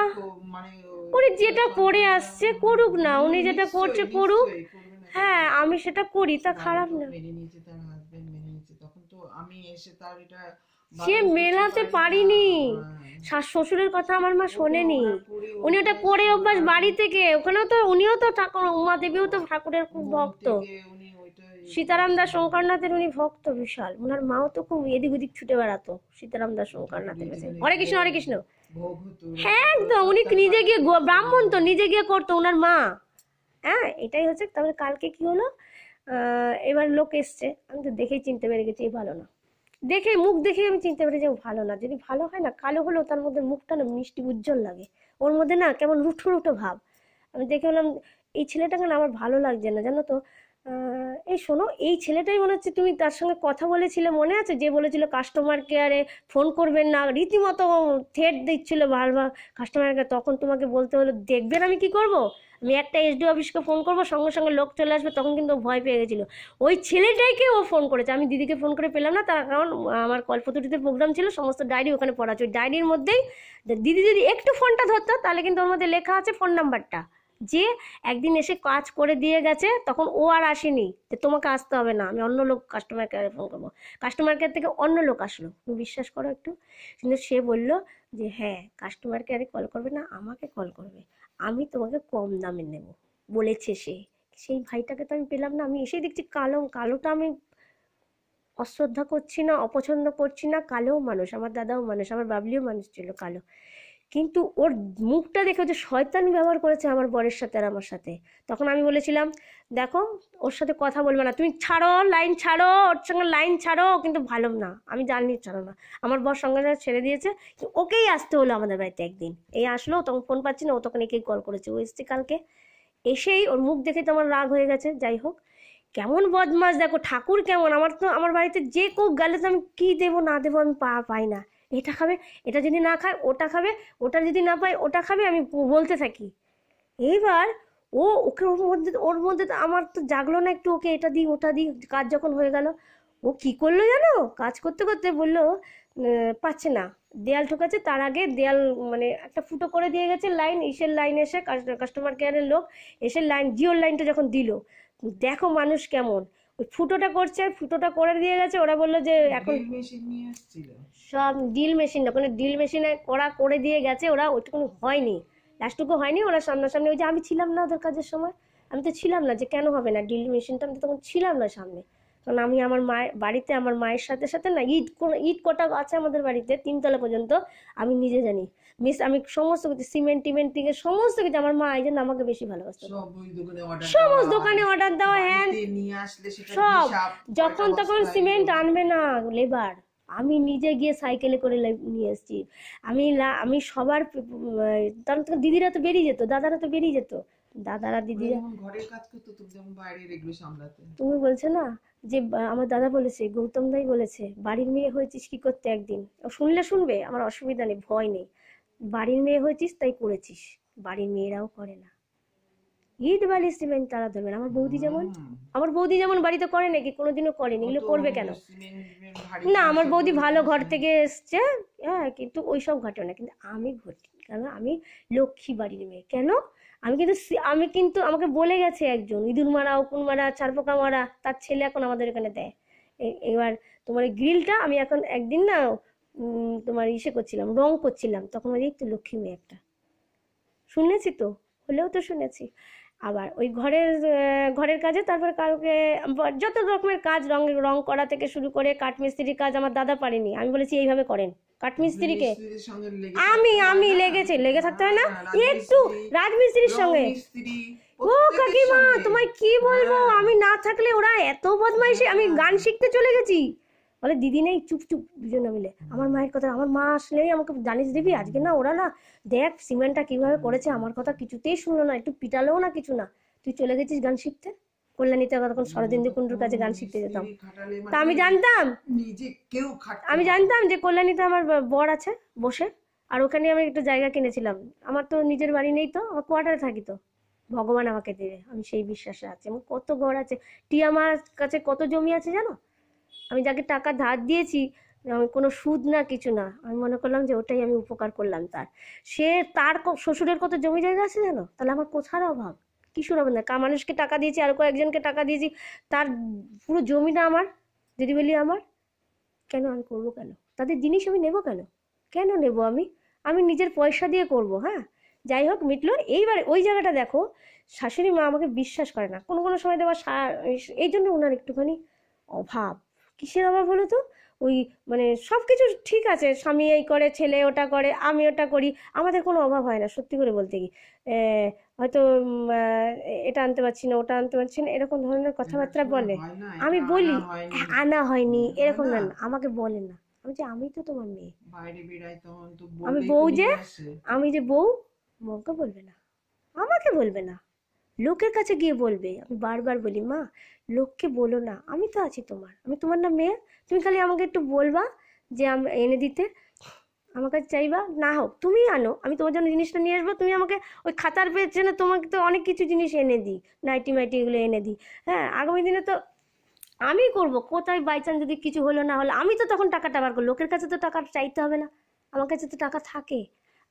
উনি যেটা করে আসছে করুক না, উনি যেটা করছে করুক, হ্যাঁ আমি সেটা করি, তা খারাপ না। সে মেলাতে পারিনি, শ্বশুরের কথা আমার মা শোনেনি, উনি ওটা করে অভ্যাস বাড়ি থেকে, ওখানেও তো উনিও তো ঠাকুর, উমা দেবীও তো ঠাকুরের খুব ভক্ত, সীতারাম দাস শঙ্করনাথের উনি ভক্ত বিশাল, ওনার মাও তো খুব এদিক ওদিক ছুটে বেড়াতো সীতারাম দাস শঙ্করনাথের কাছে, হরে কৃষ্ণ হরে কৃষ্ণ, হ্যাঁ একদম, উনি নিজে গিয়ে ব্রাহ্মণ তো, নিজে গিয়ে করতো ওনার মা। হ্যাঁ এটাই হচ্ছে। তাহলে কালকে কি হলো, এবার লোক এসছে, আমি তো দেখেই চিনতে পেরে গেছি এই ভালো না, দেখে মুখ দেখে আমি চিনতে পারি যে ও ভালো না, যদি ভালো হয় না, কালো হলেও তার মধ্যে মুখটা না মিষ্টি উজ্জ্বল লাগে, ওর মধ্যে না কেমন রুঠো রুঠো ভাব, আমি দেখে বললাম এই ছেলেটাকে না আমার ভালো লাগছে না, জানো তো। এই শোনো, এই ছেলেটাই মনে হচ্ছে, তুমি তার সঙ্গে কথা বলেছিলে মনে আছে, যে বলেছিল কাস্টমার কেয়ারে ফোন করবেন না, রীতিমতো থ্রেট দিচ্ছিল বারবার কাস্টমার কেয়ার, তখন তোমাকে বলতে হলো দেখবেন আমি কি করব, আমি একটা এসডি অফিসকে ফোন করবো, সঙ্গে সঙ্গে লোক চলে আসবে, তখন কিন্তু ও ভয় পেয়ে গেছিলো। ওই ছেলেটাইকে ও ফোন করেছে, আমি দিদিকে ফোন করে পেলাম না, তার কারণ আমার কল্পতরুতে প্রোগ্রাম ছিল, সমস্ত ডায়েরি ওখানে পড়া আছে, ওই ডায়েরির মধ্যেই দিদি যদি একটু ফোনটা ধরতো, তাহলে কিন্তু ওর মধ্যে লেখা আছে ফোন নাম্বারটা, যে একদিন এসে কাজ করে দিয়ে গেছে, তখন ও আর আসেনি, যে তোমাকে আসতে হবে না, আমি অন্য লোক কাস্টমার কেয়ারে ফোন করবো, কাস্টমার কেয়ার থেকে অন্য লোক আসলো, তুমি বিশ্বাস করো একটু, কিন্তু সে বলল যে হ্যাঁ কাস্টমার কেয়ারে কল করবে না, আমাকে কল করবে, আমি তোমাকে কম দামে নেব বলেছে সে। সেই ভাইটাকে তো আমি পেলাম না, আমি এসেই দেখছি কালোটা আমি অশ্রদ্ধা করছি না, অপছন্দ করছি না, কালো মানুষ, আমার দাদাও মানুষ, আমার বাবলিও মানুষ ছিল কালো, কিন্তু ওর মুখটা দেখে যে শয়তান ব্যবহার করেছে আমার বরের সাথে আর আমার সাথে। তখন আমি বলেছিলাম দেখো ওর সাথে কথা বলবে না, তুমি ছাড়ো লাইন ছাড়ো, ওর সঙ্গে লাইন ছাড়ো, কিন্তু ভালো না, আমি জানি ছাড়ো না, আমার বর সঙ্গে ছেড়ে দিয়েছে, ওকেই আসতে হলো আমাদের বাড়িতে একদিন, এই আসলো, তখন ফোন পাচ্ছি না, ও তখন একেই কল করেছে, ও এসছে কালকে, এসেই ওর মুখ দেখে তো আমার রাগ হয়ে গেছে। যাই হোক, কেমন বদমাস দেখো, ঠাকুর কেমন, আমার তো আমার বাড়িতে যে কেউ গেলে তো আমি কী দেবো না দেবো আমি পাই না, এটা খাবে, এটা যদি না খায় ওটা খাবে, ওটা যদি না পাই ওটা খাবে, আমি বলতে থাকি। এইবার ওকে ওর মধ্যে তো আমার তো জাগলো না একটু, ওকে এটা দিই ওটা দিই, কাজ যখন হয়ে গেল, ও কি করলো জানো, কাজ করতে করতে বললো পাচ্ছে না, দেয়াল ঠোকাচ্ছে, তার আগে দেয়াল মানে একটা ফুটো করে দিয়ে গেছে লাইন, ইসের লাইন এসে কাস্টমার কেয়ারের লোক এসে লাইন, জিওর লাইনটা যখন দিল, দেখো মানুষ কেমন, ওই ফুটোটা করছে, ফুটোটা করে দিয়ে গেছে, ওরা বললো যে এখন সব ড্রিল মেশিন, ওখানে ড্রিল মেশিনে করে দিয়ে গেছে, ওরা ওইটুকু হয়নি, লাস্টটুকু হয়নি, ওরা সামনাসামনি, ওই যে আমি ছিলাম না ওদের কাজের সময়, আমি তো ছিলাম না, যে কেন হবে না ড্রিল মেশিনটা, আমি তো তখন ছিলাম না সামনে, কারণ আমি আমার মায়ের বাড়িতে, আমার মায়ের সাথে সাথে না ইট কটা আছে আমাদের বাড়িতে 3 তলা পর্যন্ত, আমি নিজে জানি আমি সমস্ত কিছু সিমেন্ট টিমেন্ট থেকে সমস্ত কিছু, আমার মা এই জন্য আমাকে বেশি ভালোবাসতো, সমস্ত দোকানে অর্ডার দেওয়া, হ্যাঁ সব, যখন তখন সিমেন্ট আনবে না লেবার, আমি নিজে গিয়ে সাইকেলে করে নিয়ে এসেছি, আমি সবার, তখন দিদিরা তো বেরিয়ে যেত, দাদারা তো বেরিয়ে যেত, দাদারা দিদিরা যেমন ঘরের কাজ করতো, তুমি যেমন বাইরের এগুলো সামলাতে। তুমি বলছো না যে আমার দাদা বলেছে, গৌতম দাই বলেছে, বাড়ির মেয়ে হয়েছিস কি করতে একদিন, ও শুনলে শুনবে, আমার অসুবিধা নেই, ভয় নেই, বাড়ির মেয়ে হয়েছিস তাই করেছিস, বাড়ির মেয়েরাও করে না, ইট বালি সিমেন্ট তারা ধরবে না। আমার বৌদি যেমন বাড়িতে করে নাকি, কোনোদিনও করেনি, এগুলো করবে কেন? না, আমার বৌদি ভালো ঘর থেকে এসছে, হ্যাঁ, কিন্তু ওইসব ঘটে না, কিন্তু আমি ঘটি, কারণ আমি লক্ষ্মী বাড়ির মেয়ে। কেন? আমি কিন্তু আমাকে বলে গেছে একজন, ইঁদুর মারা, উকুন মারা, চারপোকা মারা, তার ছেলে এখন আমাদের এখানে দেয়। এবার তোমার এই গ্রিলটা আমি এখন একদিন না তোমার ইসে করছিলাম, রং করছিলাম, তখন ওই তো লক্ষ্মী মেয়ে একটা শুনেছি, তো হলেও তো শুনেছি। আবার ওই ঘরের কাজে, তারপর কালকে যত রকমের কাজ, রং করা থেকে শুরু করে কাঠমিস্ত্রির কাজ আমার দাদা পারেনি, আমি বলেছি এইভাবে করেন কাঠমিস্ত্রিকে, আমি লেগে থাকতে হয় না একটু রাজমিস্ত্রির সঙ্গে। ও কাকিমা তোমায় কি বলবো, আমি না থাকলে ওরা এত বদমাইশি, আমি গান শিখতে চলে গেছি, বলে দিদি নেই, চুপ চুপ দুজনে মিলে। আমার মায়ের কথা, আমার মা আসলেই আমাকে, জানিস দিবি আজকে না ওরা না দেখ সিমেন্টটা কিভাবে করেছে, আমার কথা কিছুতেই শুনলো না, একটু পিটালেও না, কিছু না, তুই চলে গেছিস গান শিখতে। কল্যাণীতে তখন শরদিন্দু কুণ্ডুর কাছে গান শিখতে যেতাম, তা আমি জানতাম যে কল্যাণীতে আমার বর আছে বসে, আর ওখানে আমি একটা জায়গা কিনেছিলাম, আমার তো নিজের বাড়ি নেই, তো আমার কোয়ার্টারে থাকি, তো ভগবান আমাকে দেবে, আমি সেই বিশ্বাসে আছি। আমার কত ঘর আছে, টিয়ামার কাছে কত জমি আছে জানো, আমি যাকে টাকা ধার দিয়েছি, আমি কোনো সুদ না কিছু না, আমি মনে করলাম যে ওটাই আমি উপকার করলাম তার, তার শ্বশুরের কত জমি জায়গা আছে জানো, তাহলে আমার কোথার অভাব, কিসুর অভাব না, মানুষকে টাকা দিয়েছি, আর কয়েকজনকে টাকা দিয়েছি, তার পুরো জমিটা আমার, যদি বলি আমার, কেন আমি করবো কেন, তাদের জিনিস আমি নেবো কেন, কেন নেবো আমি নিজের পয়সা দিয়ে করব। হ্যাঁ, যাই হোক মিটলো। এইবার ওই জায়গাটা দেখো, শাশুড়ি মা আমাকে বিশ্বাস করে না কোনো সময় দেওয়া, এই জন্য ওনার একটুখানি অভাব। কিসের অভাব হলো তো, ওই মানে সব কিছু ঠিক আছে, স্বামী এই করে, ছেলে ওটা করে, আমি ওটা করি, আমাদের কোনো অভাব হয় না, সত্যি করে বলতে কি, হয়তো এটা আনতে পারছি না, ওটা আনতে পারছি না, এরকম ধরনের কথাবার্তা বলে, আমি বলি আনা হয়নি এরকম না, আমাকে বলে না, আমি তো তোমার মেয়ে, আমি বউ, আমি যে বউ, মকে বলবে না, আমাকে বলবে না, লোকের কাছে গিয়ে বলবে। আমি বারবার বলি, মা লোককে বলো না, আমি তো আছি তোমার, আমি তোমার না মেয়ে, তুমি খালি আমাকে একটু বলবা যে আমি এনে দিতে, আমার কাছে চাইবা, না হোক তুমি আনো, আমি তোমার জন্য জিনিসটা নিয়ে আসবো, তুমি আমাকে ওই খাতার পেছনে তোমাকে তো অনেক কিছু জিনিস এনে দিই, নাইটি মাইটি এগুলো এনে দিই, হ্যাঁ, আগামী দিনে তো আমি করব, কোথায় বাই চান্স যদি কিছু হলো না হলো, আমি তো তখন টাকাটা বার করবো, লোকের কাছে তো টাকা চাইতে হবে না, আমার কাছে তো টাকা থাকে,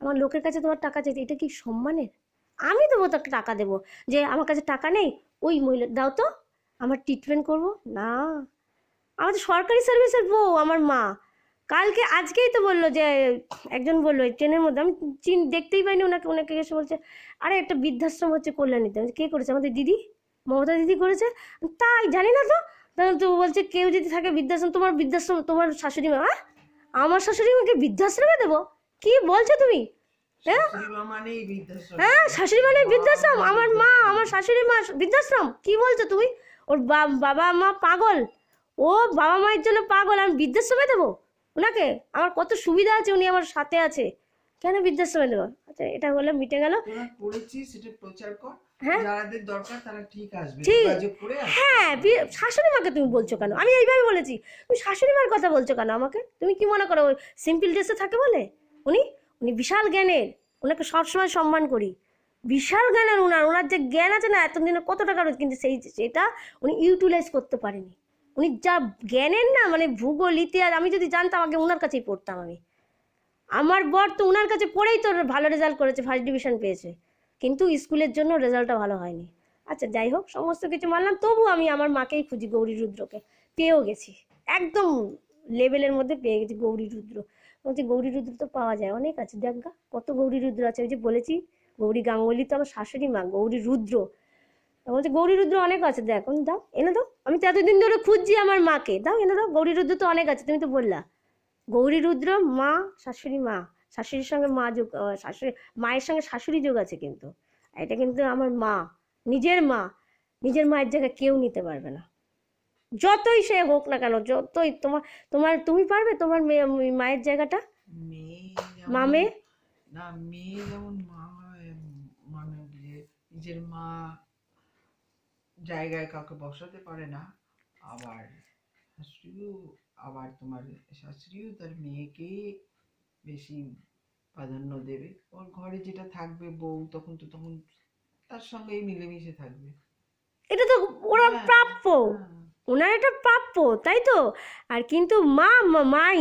আমার লোকের কাছে তোমার টাকা চাইতে, এটা কি সম্মানের? আমি দেবো তাকে, টাকা দেবো, যে আমার কাছে টাকা নেই, ওই মহিলা দাও তো, আমার ট্রিটমেন্ট করবো না, আমাদের সরকারি সার্ভিসের বউ আমার মা, আজকেই তো বললো যে একজন বললো ট্রেনের মধ্যে, আমি দেখতেই পাইনি ওনাকে এসে বলছে, আরে একটা বৃদ্ধাশ্রম হচ্ছে কল্যাণীতে, কে করেছে? আমাদের দিদি, মমতা দিদি করেছে, তাই জানি না তো, তখন তো বলছে কেউ যদি থাকে বৃদ্ধাশ্রম, তোমার শাশুড়ি মা, আমার শাশুড়ি মাকে বৃদ্ধাশ্রমে দেবো, কি বলছো তুমি? হ্যাঁ, শাশুড়ি মানে বৃদ্ধাশ্রম, আমার মা, আমার শাশুড়ি মা বৃদ্ধাশ্রম, কি বলছো তুমি? ওর বাবা মা পাগল, ও বাবা মায়ের জন্য পাগল, আমি বৃদ্ধাশ্রমে দেবো ওনাকে? আমার কত সুবিধা আছে, উনি আমার সাথে আছে, কেন বৃদ্ধাশ্রমে দেবো? আচ্ছা, এটা হলো, মিটে গেল। হ্যাঁ, হ্যাঁ, শাশুড়ি মাকে তুমি বলছো কেন? আমি এইভাবে বলেছি, তুমি শাশুড়ি মার কথা বলছো কেন আমাকে? তুমি কি মনে করো সিম্পল ড্রেসে থাকে বলে? উনি বিশাল জ্ঞানের, ওনাকে সবসময় সম্মান করি, বিশাল জ্ঞানের, ওনার যে জ্ঞান আছে না, এতদিনে কত টাকা রয়েছে, কিন্তু সেটা উনি ইউটিলাইজ করতে পারেনি। উনি যা জ্ঞানের না, মানে ভূগোল, ইতিহাস, আমি যদি জানতাম আগে ওনার কাছেই পড়তাম। আমার বর তো ওনার কাছে পড়েই তো ভালো রেজাল্ট করেছে, ফার্স্ট ডিভিশন পেয়েছে, কিন্তু স্কুলের জন্য রেজাল্টটা ভালো হয়নি। আচ্ছা, যাই হোক, সমস্ত কিছু মানলাম, তবু আমি আমার মাকেই খুঁজি, গৌরী রুদ্রকে পেয়েও গেছি, একদম লেভেলের মধ্যে পেয়ে গেছি গৌরী রুদ্র। বলছি গৌরী রুদ্র তো পাওয়া যায়, অনেক আছে, দেখা কত গৌরী রুদ্র আছে, ওই যে বলেছি গৌরী গাঙ্গুলি তো আমার শাশুড়ি মা, গৌরী রুদ্র, বলছে গৌরী রুদ্র অনেক আছে, দেখ, দাও, এনে দাও, আমি তো এতদিন ধরে খুঁজছি আমার মাকে, দাও, এনে দাও, গৌরী রুদ্র তো অনেক আছে, তুমি তো বললা। গৌরী রুদ্র মা, শাশুড়ি মা, শাশুড়ির সঙ্গে মা যোগ, মায়ের সঙ্গে শাশুড়ি যোগ আছে, কিন্তু এটা কিন্তু আমার মা, নিজের মায়ের জায়গায় কেউ নিতে পারবে না, যতই সে হোক না কেন, যতই তুমি পারবে তোমার মায়ের জায়গাটা? মেয়ে যেমন মা হয়, মানে নিজের মা জায়গায় কাউকে বসাতে পারে না, আবার শাশুড়িও, আবার তোমার শাশুড়িও তার মেয়েকে বেশি প্রাধান্য দেবে। ওর ঘরে যেটা থাকবে বউ, তখন তার সঙ্গেই মিলেমিশে থাকবে। এটা তো ওরা হ্যাঁ, প্রাপ্য, হ্যাঁ। ওনার এটা প্রাপ্য, তাই তো। আর কিন্তু মাই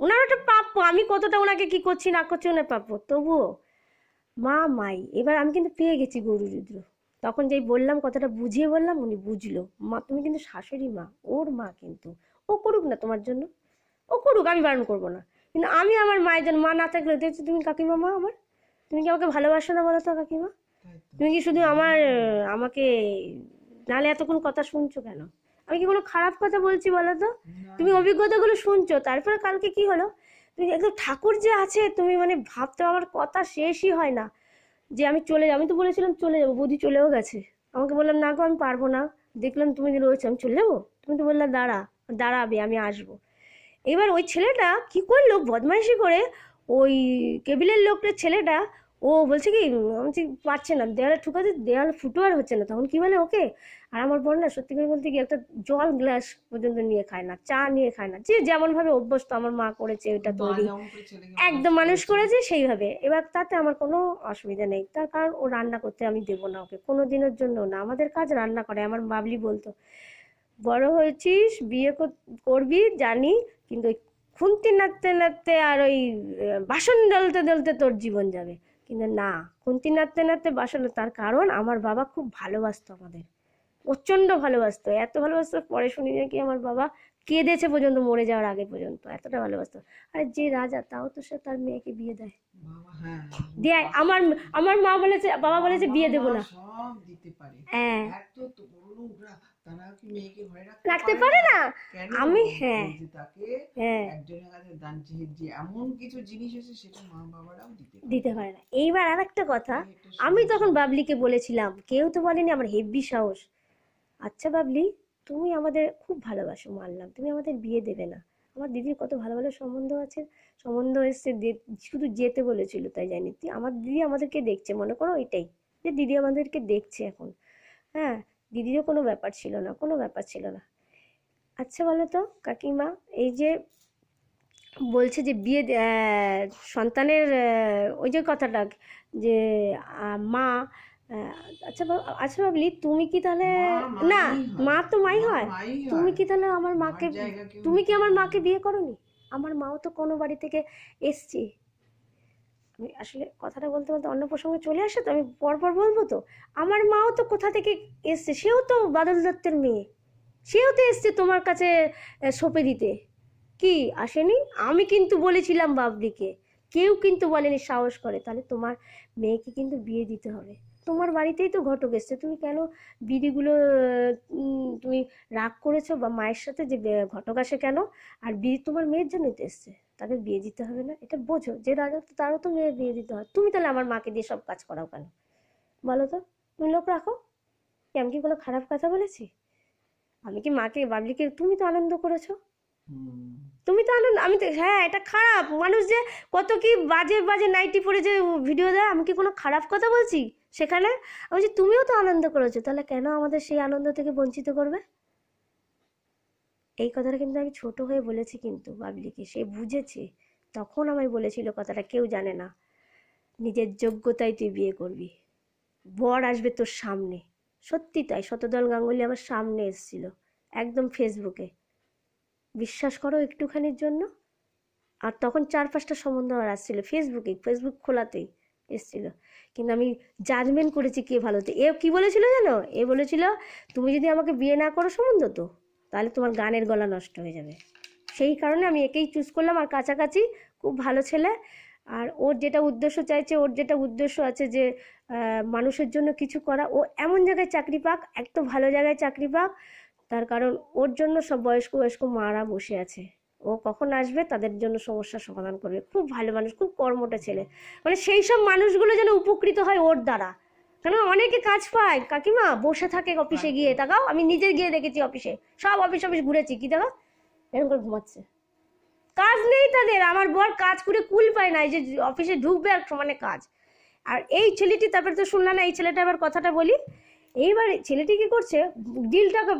ওনার একটা প্রাপ্য, আমি কতটা ওনাকে কি করছি না করছি ওনার প্রাপ্য, তবুও মাই। এবার আমি কিন্তু পেয়ে গেছি গরু রুদ্র, তখন যেই বললাম কথাটা বুঝিয়ে বললাম উনি বুঝলো। মা তুমি কিন্তু শাশুড়ি মা, ওর মা, কিন্তু ও করুক না তোমার জন্য, ও করুক, আমি বারণ করবো না, কিন্তু আমি আমার মায়ের জন্য, মা না থাকলে দেখছি তুমি কাকিমা মা আমার, তুমি কি আমাকে ভালোবাসো না বলো তো কাকিমা? তুমি কি শুধু আমাকে, নালে এতক্ষণ কথা শুনছো কেন? আমি কি কোনো খারাপ কথা বলছি বলো তো? তুমি অভিজ্ঞতাগুলো শুনছো, তারপরে কালকে কি হলো, তুমি একদম ঠাকুর যে আছে, তুমি মানে ভাবতে আমার কথা শেষই হয় না, যে আমি চলে যাবো। আমি তো বলেছিলাম চলে যাবো, বৌদি চলেও গেছে, আমাকে বললাম না গো আমি পারবো না, দেখলাম তুমি রয়েছে, আমি চলে যাবো, তুমি তো বললা দাঁড়াবে আমি আসবো। এবার ওই ছেলেটা কি করলো বদমাইশি করে, ওই কেবিলের লোকের ছেলেটা, ও বলছে কি আমি ঠিক পারছে না, দেয়ালে ঠুকাতে, দেয়াল ফুটো আর হচ্ছে না, তখন কি বলে ওকে, আর আমার বোন না সত্যি করে বলতে কি একটা জল গ্লাস পর্যন্ত নিয়ে খায় না, চা নিয়ে খায় না, যে যেমন ভাবে অভ্যস্ত আমার মা করেছে ওইটা তৈরি, একদম মানুষ করেছে সেইভাবে। এবার তাতে আমার কোনো অসুবিধা নেই, তার কারণ ও রান্না করতে আমি দেবো না ওকে কোনো দিনের জন্য না, আমাদের কাজ রান্না করে। আমার বাবলি বলতো বড় হয়েছিস বিয়ে করবি জানি, কিন্তু ওই খুন্তি নাড়তে নাড়তে আর ওই বাসন ডলতে ডলতে তোর জীবন যাবে। কিন্তু না, খুন্তি নাড়তে নাড়তে বাসন, তার কারণ আমার বাবা খুব ভালোবাসতো আমাদের, প্রচণ্ড ভালোবাসতো, এত ভালোবাসতো পরে শুনি নাকি আমার বাবা কেঁদেছে পর্যন্ত মরে যাওয়ার আগে পর্যন্ত, এতটা ভালোবাসতো। আর যে রাজা তাও তো সে তার মেয়েকে বিয়ে দেয়, দেয়। আমার মা বলেছে, বাবা বলেছে বিয়ে দেবো না, সব দিতে পারে, হ্যাঁ এত বড় লোকরা তারা কি মেয়েকে ঘরে রাখতে পারে না? আমি তাকে একজনের কাছে দান যে এমন কিছু জিনিস আছে সেটা মা বাবারাও দিতে পারে না। এইবার আর একটা কথা, আমি তখন বাবলিকে বলেছিলাম, কেউ তো বলেনি, আমার হেব্বি সাহস, আচ্ছা বাবলি তুমি আমাদের খুব ভালোবাসো মানলাম, তুমি আমাদের বিয়ে দেবে না, আমার দিদির কত ভালো ভালো সম্বন্ধ আছে, সম্বন্ধ এসছে, শুধু যেতে বলেছিল তাই জানি, আমার দিদি আমাদেরকে দেখছে, মনে করো এটাই, যে দিদি আমাদেরকে দেখছে এখন, হ্যাঁ দিদিরও কোনো ব্যাপার ছিল না, কোনো ব্যাপার ছিল না। আচ্ছা বলো তো কাকিমা, এই যে বলছে যে বিয়ে সন্তানের ওই যে কথাটা, যে মা, আচ্ছা আচ্ছা বাবলি তুমি কি তাহলে, না মা তো মাই হয়, তুমি কি তাহলে আমার মাকে, তুমি কি আমার মাকে বিয়ে করোনি? আমার মাও তো কোনো বাড়ি থেকে এসছে, আমি আসলে কথাটা বলতে বলতে অন্য প্রসঙ্গে চলে আসে, তো আমি পরপর বলবো, তো আমার মাও তো কোথা থেকে এসছে, সেও তো বাদল দত্তের মেয়ে, সেও তো এসছে তোমার কাছে সঁপে দিতে, কি আসেনি? আমি কিন্তু বলেছিলাম বাবলিকে, কেউ কিন্তু বলেনি, সাহস করে, তাহলে তোমার মেয়েকে কিন্তু বিয়ে দিতে হবে, তোমার বাড়িতেই তো ঘটক এসছে, তুমি কেন বিধিগুলো তুমি রাগ করেছো বা মায়ের সাথে যে ঘটক আসে কেন, আর বিয়ে তোমার মেয়ের জন্যই তো এসছে, তাকে বিয়ে দিতে হবে না? এটা বোঝো, যে রাজা তারও তো মেয়ে বিয়ে দিতে হয়, তুমি তাহলে আমার মাকে দিয়ে সব কাজ করাও কেন বলো তো? তুমি লোক রাখো, আমি কি কোনো খারাপ কথা বলেছি? আমি কি মাকে বাবলিকে, তুমি তো আনন্দ করেছো, তুমি তো আনন্দ, আমি তো, হ্যাঁ এটা খারাপ মানুষ যে কত কি বাজে বাজে নাইটি পরে যে ভিডিও দেয়, আমি কি কোনো খারাপ কথা বলছি সেখানে? আমি বলছি তুমিও তো আনন্দ করেছো, তাহলে কেন আমাদের সেই আনন্দ থেকে বঞ্চিত করবে? এই কথাটা কিন্তু আমি ছোট হয়ে বলেছি কিন্তু বাবলিকে, সে বুঝেছে, তখন আমায় বলেছিল কথাটা, কেউ জানে না, নিজের যোগ্যতায় তুই বিয়ে করবি, বর আসবে তোর সামনে, সত্যি তাই, শতদল গাঙ্গুলি আমার সামনে এসেছিল একদম ফেসবুকে, বিশ্বাস করো একটুখানির জন্য, আর তখন 4-5টা সম্বন্ধ আমার আসছিল ফেসবুকে, ফেসবুক খোলাতেই এসেছিল, কিন্তু আমি জাজমেন্ট করেছি কে ভালো, তো এ কি বলেছিল জানো, এ বলেছিল তুমি যদি আমাকে বিয়ে না করো সম্বন্ধ, তো তাহলে তোমার গানের গলা নষ্ট হয়ে যাবে, সেই কারণে আমি একেই চুজ করলাম, আর কাছাকাছি খুব ভালো ছেলে, আর ওর যেটা উদ্দেশ্য চাইছে, ওর যেটা উদ্দেশ্য আছে যে মানুষের জন্য কিছু করা, ও এমন জায়গায় চাকরি পাক, একটু ভালো জায়গায় চাকরি পাক, তার কারণ ওর জন্য সব বয়স্ক বয়স্ক মারা বসে আছে, ও কখন আসবে তাদের জন্য সমস্যার সমাধান করবে, খুব ভালো মানুষ, খুব কর্মটা ছেলে, মানে সেই সব মানুষগুলো যেন উপকৃত হয় ওর দ্বারা, কেন অনেকে কাজ পায় কাকিমা, বসে থাকে অফিসে গিয়ে, তাকাও আমি নিজে গিয়ে দেখেছি অফিসে, সব অফিস ঘুরেছি, কি দেখো এরকম করে ঘুমাচ্ছে, কাজ নেই তাদের, আমার বর কাজ করে কুল পায় না, এই যে অফিসে ঢুকবে আর সমানে কাজ, আর এই ছেলেটি, তারপরে তো শুনলাম না, এই ছেলেটা আবার কথাটা বলি, এইবার ছেলেটি কি করছে, ডিলটাকে,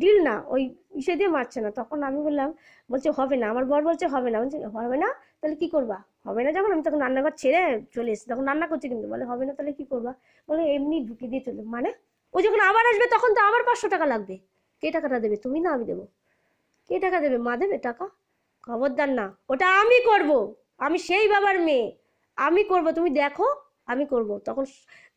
ডিল না ওই ইসে দিয়ে মারছে না। তখন আমি বললাম, বলছে হবে না, আমার বর বলছে হবে না। বলছে হবে না তাহলে কি করবা? হবে না যখন, আমি তখন রান্নাঘর ছেড়ে চলে এসেছি, তখন রান্না করছি কিন্তু। বলে হবে না তাহলে কি করবা? বলে এমনি ঢুকিয়ে দিয়ে চলে। মানে ও যখন আবার আসবে তখন তো আবার 500 টাকা লাগবে। কে টাকাটা দেবে? তুমি না আমি দেবো? কে টাকা দেবে? মা দেবে টাকা? খবরদার না, ওটা আমি করব, আমি সেই বাবার মেয়ে, আমি করব, তুমি দেখো আমি করব। তখন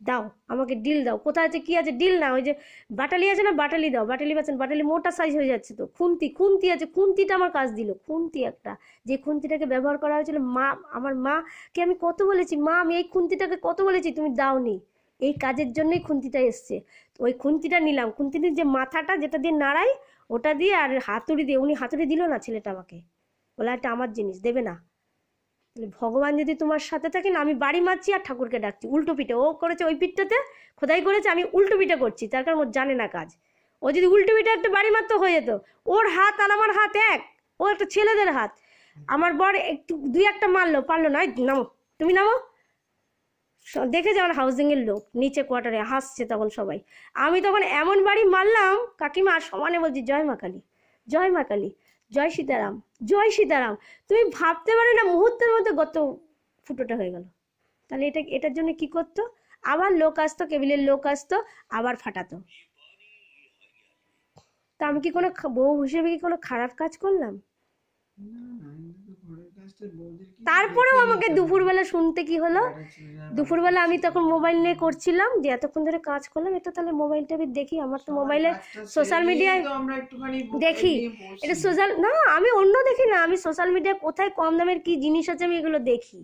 দাও আমাকে ডিল দাও, কোথায় আছে কি আছে ডিল না, ওই যে বাটালি আছে না, বাটালি দাও। বাটালি পাচ্ছেন, বাটালি মোটা সাইজ হয়ে যাচ্ছে তো। খুন্তি, খুন্তি আছে, খুন্তিটা আমার কাজ দিল, খুন্তি একটা, যে খুন্তিটাকে ব্যবহার করা হয়েছিল। মা, আমার মাকে আমি কত বলেছি, মা আমি এই খুন্তিটাকে কত বলেছি, তুমি দাওনি, এই কাজের জন্যই খুন্তিটা এসছে। ওই খুন্তিটা নিলাম, খুন্তিটির যে মাথাটা যেটা দিয়ে নাড়াই, ওটা দিয়ে, আর হাতুড়ি দিয়ে, উনি হাতুড়ি দিল না ছেলেটা আমাকে, বলে এটা আমার জিনিস, দেবে না। ভগবান যদি তোমার সাথে থাকে না, আমি বাড়ি মারছি আর ঠাকুরকে ডাকছি উল্টো পিঠে। ও করেছে ওই পিঠটাতে খোদাই করেছে, আমি উল্টো পিঠে করছি, তার কারণ ও জানে না কাজ। ও যদি উল্টো পিঠে একটা বাড়ি মারতে হয়ে যেত, ওর হাত আর আমার হাত এক, ও একটা ছেলেদের হাত। আমার বর একটু দুই একটা মারলো, পারলো না, নামো তুমি নামো। দেখে যে আমার হাউজিং এর লোক নিচে কোয়ার্টারে হাসছে তখন সবাই। আমি তখন এমন বাড়ি মারলাম, কাকিমা সমানে বলছি জয় মা কালী, জয় মা কালী, জয় সীতারাম, জয় সীতারাম। তুমি ভাবতে পারো না, মুহূর্তের মধ্যে গত ফুটোটা হয়ে গেল। তাহলে এটার জন্য কি করতো? আবার লোক আসতো, কেবিলের লোক আসতো, আবার ফাটাতো। তা আমি কি কোনো বউ হিসেবে কি কোনো খারাপ কাজ করলাম? তারপরেও আমাকে দুপুরবেলা শুনতে কি হলো, দুপুরবেলা আমি তখন মোবাইল নিয়ে করছিলাম, যে এতক্ষণ ধরে কাজ করলাম, এটা তাহলে মোবাইলটা আমি দেখি। আমার তো মোবাইলে সোশ্যাল মিডিয়ায় দেখি, এটা সোশ্যাল না, আমি অন্য দেখি না, আমি সোশ্যাল মিডিয়ায় কোথায় কম দামের কি জিনিস আছে আমি এগুলো দেখি।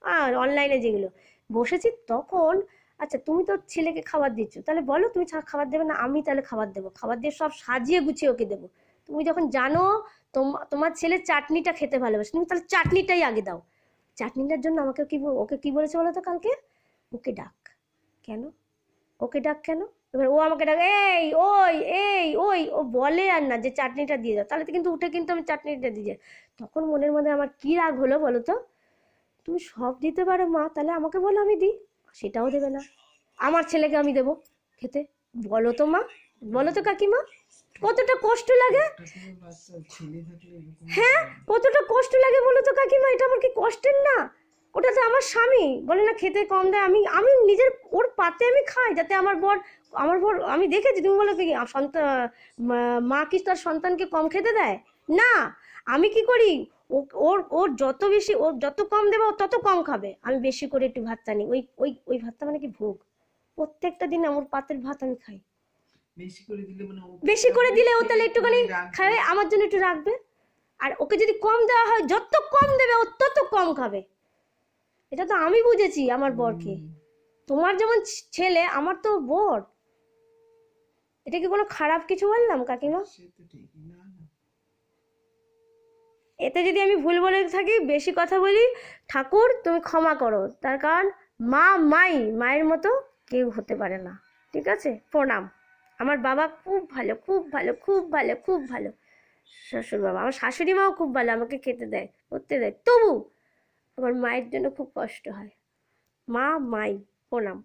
আর অনলাইনে যেগুলো বসেছি তখন, আচ্ছা তুমি তো ছেলেকে খাবার দিচ্ছ, তাহলে বলো তুমি খাবার দেবে না, আমি তাহলে খাবার দেবো, খাবার দিয়ে সব সাজিয়ে গুছিয়ে ওকে দেবো। তুমি যখন জানো তোমার ছেলে চাটনিটা খেতে ভালোবাসে, তুমি তাহলে চাটনিটাই আগে দাও। চাটনিটার জন্য আমাকে কি, ওকে কি বলেছে বলো তো কালকে? ওকে ডাক। কেন ওকে ডাক কেন? এবার ও আমাকে ডাক, এই ওই, এই ওই, ও বলে আর না যে চাটনিটা দিয়ে দাও, তাহলে তো কিন্তু উঠে কিন্তু আমি চাটনিটা দিয়ে যাই। তখন মনের মধ্যে আমার কি রাগ হলো বলো তো, তুমি সব দিতে পারো মা, তাহলে আমাকে বলো আমি দিই, সেটাও দেবে না। আমার ছেলেকে আমি দেবো খেতে? বলো তো মা, বলো তো কাকিমা, কতটা কষ্ট লাগে। হ্যাঁ, কতটা কষ্ট লাগে বলো তো কাকিমা, এটা আমার কি কষ্টের না? ওটা তো আমার স্বামী বলে না খেতে কম দেয়, আমি আমি নিজের ওর পাতে আমি খাই, যাতে আমার বর, আমার বর, আমি দেখেছি, তুমি বলো কি সন্তান, মা কি তার সন্তানকে কম খেতে দেয়? না, আমি কি করি, ওর ওর যত বেশি, ওর যত কম দেবে ও তত কম খাবে, আমি বেশি করে একটু ভাতটা নিই, ওই ওই ওই ভাতটা মানে কি ভোগ, প্রত্যেকটা দিন আমার পাতের ভাত আমি খাই। বেশি করে দিলে ও তাহলে একটুখানি খাবে, আমার জন্য একটু রাখবে। আর ওকে যদি কম দেওয়া হয়, যত কম দেবে ও তত কম খাবে। এটা তো আমি বুঝেছি আমার বরকে। তোমার যেমন ছেলে, আমার তো বর। এটা কি কোনো খারাপ কিছু বললাম কাকিমা? এতে যদি আমি ভুল বলে থাকি, বেশি কথা বলি, ঠাকুর তুমি ক্ষমা করো, তার কারণ মা মায়ের মতো কেউ হতে পারে না। ঠিক আছে, প্রণাম। আমার বাবা খুব ভালো, খুব ভালো, খুব ভালো, খুব ভালো শ্বশুর বাবা। আমার শাশুড়ি মাও খুব ভালো, আমাকে খেতে দেয়, করতে দেয়, তবু আমার মায়ের জন্য খুব কষ্ট হয়। মা, প্রণাম।